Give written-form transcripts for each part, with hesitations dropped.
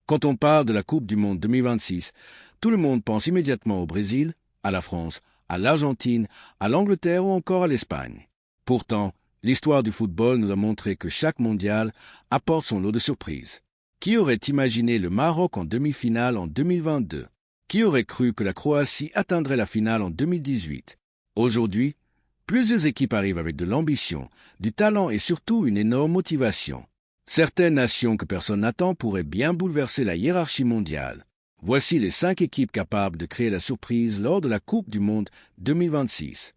Quand on parle de la Coupe du Monde 2026, tout le monde pense immédiatement au Brésil, à la France, à l'Argentine, à l'Angleterre ou encore à l'Espagne. Pourtant, l'histoire du football nous a montré que chaque mondial apporte son lot de surprises. Qui aurait imaginé le Maroc en demi-finale en 2022? Qui aurait cru que la Croatie atteindrait la finale en 2018? Aujourd'hui, plusieurs équipes arrivent avec de l'ambition, du talent et surtout une énorme motivation. Certaines nations que personne n'attend pourraient bien bouleverser la hiérarchie mondiale. Voici les 5 équipes capables de créer la surprise lors de la Coupe du Monde 2026.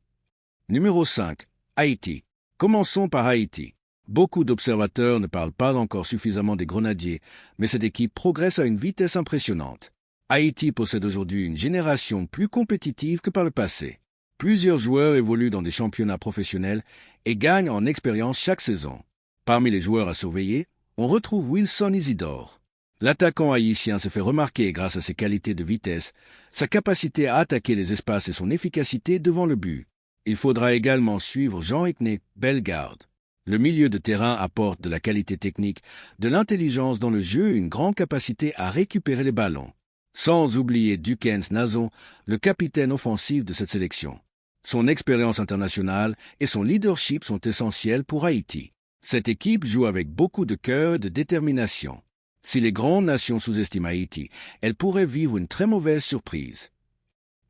Numéro 5. Haïti. Commençons par Haïti. Beaucoup d'observateurs ne parlent pas encore suffisamment des Grenadiers, mais cette équipe progresse à une vitesse impressionnante. Haïti possède aujourd'hui une génération plus compétitive que par le passé. Plusieurs joueurs évoluent dans des championnats professionnels et gagnent en expérience chaque saison. Parmi les joueurs à surveiller, on retrouve Wilson Isidore. L'attaquant haïtien se fait remarquer grâce à ses qualités de vitesse, sa capacité à attaquer les espaces et son efficacité devant le but. Il faudra également suivre Jean-René Bellegarde. Le milieu de terrain apporte de la qualité technique, de l'intelligence dans le jeu et une grande capacité à récupérer les ballons. Sans oublier Dukens Nazon, le capitaine offensif de cette sélection. Son expérience internationale et son leadership sont essentiels pour Haïti. Cette équipe joue avec beaucoup de cœur et de détermination. Si les grandes nations sous-estiment Haïti, elles pourraient vivre une très mauvaise surprise.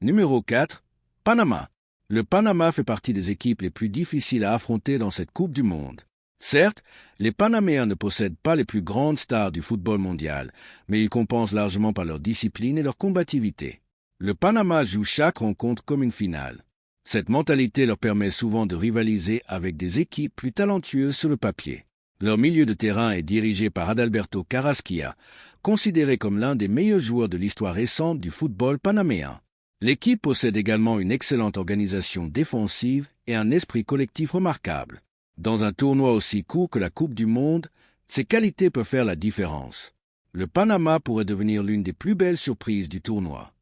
Numéro 4. Panama. Le Panama fait partie des équipes les plus difficiles à affronter dans cette Coupe du Monde. Certes, les Panaméens ne possèdent pas les plus grandes stars du football mondial, mais ils compensent largement par leur discipline et leur combativité. Le Panama joue chaque rencontre comme une finale. Cette mentalité leur permet souvent de rivaliser avec des équipes plus talentueuses sur le papier. Leur milieu de terrain est dirigé par Adalberto Carrasquilla, considéré comme l'un des meilleurs joueurs de l'histoire récente du football panaméen. L'équipe possède également une excellente organisation défensive et un esprit collectif remarquable. Dans un tournoi aussi court que la Coupe du Monde, ces qualités peuvent faire la différence. Le Panama pourrait devenir l'une des plus belles surprises du tournoi.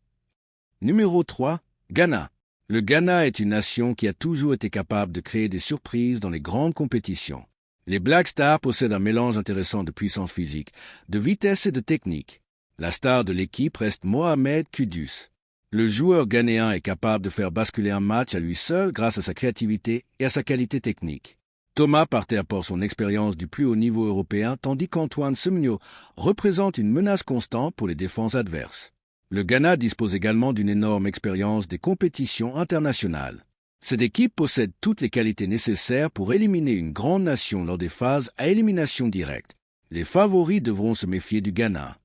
Numéro 3. Ghana. Le Ghana est une nation qui a toujours été capable de créer des surprises dans les grandes compétitions. Les Black Stars possèdent un mélange intéressant de puissance physique, de vitesse et de technique. La star de l'équipe reste Mohamed Kudus. Le joueur ghanéen est capable de faire basculer un match à lui seul grâce à sa créativité et à sa qualité technique. Thomas Partey apporte son expérience du plus haut niveau européen tandis qu'Antoine Semenyo représente une menace constante pour les défenses adverses. Le Ghana dispose également d'une énorme expérience des compétitions internationales. Cette équipe possède toutes les qualités nécessaires pour éliminer une grande nation lors des phases à élimination directe. Les favoris devront se méfier du Ghana.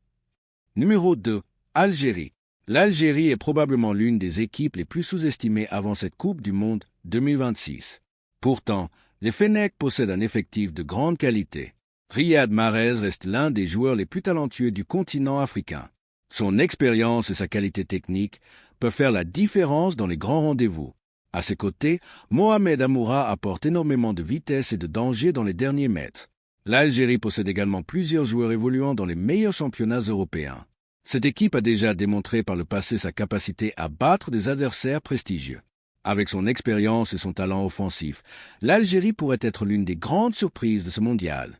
Numéro 2. Algérie. L'Algérie est probablement l'une des équipes les plus sous-estimées avant cette Coupe du Monde 2026. Pourtant, les Fennecs possèdent un effectif de grande qualité. Riyad Mahrez reste l'un des joueurs les plus talentueux du continent africain. Son expérience et sa qualité technique peuvent faire la différence dans les grands rendez-vous. À ses côtés, Mohamed Amoura apporte énormément de vitesse et de danger dans les derniers mètres. L'Algérie possède également plusieurs joueurs évoluant dans les meilleurs championnats européens. Cette équipe a déjà démontré par le passé sa capacité à battre des adversaires prestigieux. Avec son expérience et son talent offensif, l'Algérie pourrait être l'une des grandes surprises de ce mondial.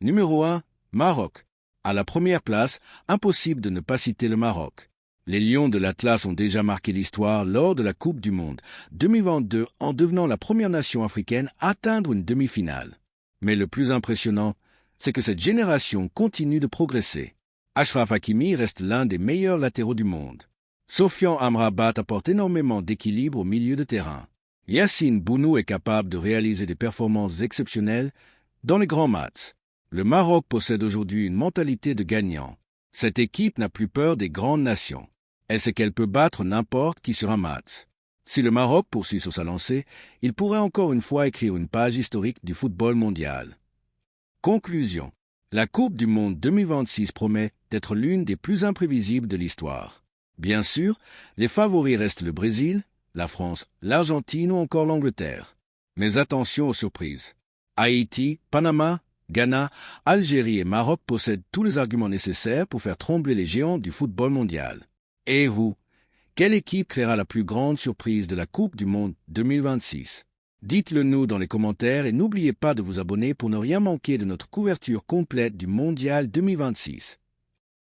Numéro 1. Maroc. À la première place, impossible de ne pas citer le Maroc. Les Lions de l'Atlas ont déjà marqué l'histoire lors de la Coupe du Monde 2022 en devenant la première nation africaine à atteindre une demi-finale. Mais le plus impressionnant, c'est que cette génération continue de progresser. Achraf Hakimi reste l'un des meilleurs latéraux du monde. Sofiane Amrabat apporte énormément d'équilibre au milieu de terrain. Yacine Bounou est capable de réaliser des performances exceptionnelles dans les grands matchs. Le Maroc possède aujourd'hui une mentalité de gagnant. Cette équipe n'a plus peur des grandes nations. Elle sait qu'elle peut battre n'importe qui sur un match. Si le Maroc poursuit sur sa lancée, il pourrait encore une fois écrire une page historique du football mondial. Conclusion. La Coupe du Monde 2026 promet d'être l'une des plus imprévisibles de l'histoire. Bien sûr, les favoris restent le Brésil, la France, l'Argentine ou encore l'Angleterre. Mais attention aux surprises. Haïti, Panama, Ghana, Algérie et Maroc possèdent tous les arguments nécessaires pour faire trembler les géants du football mondial. Et vous, quelle équipe créera la plus grande surprise de la Coupe du Monde 2026? Dites-le nous dans les commentaires et n'oubliez pas de vous abonner pour ne rien manquer de notre couverture complète du Mondial 2026.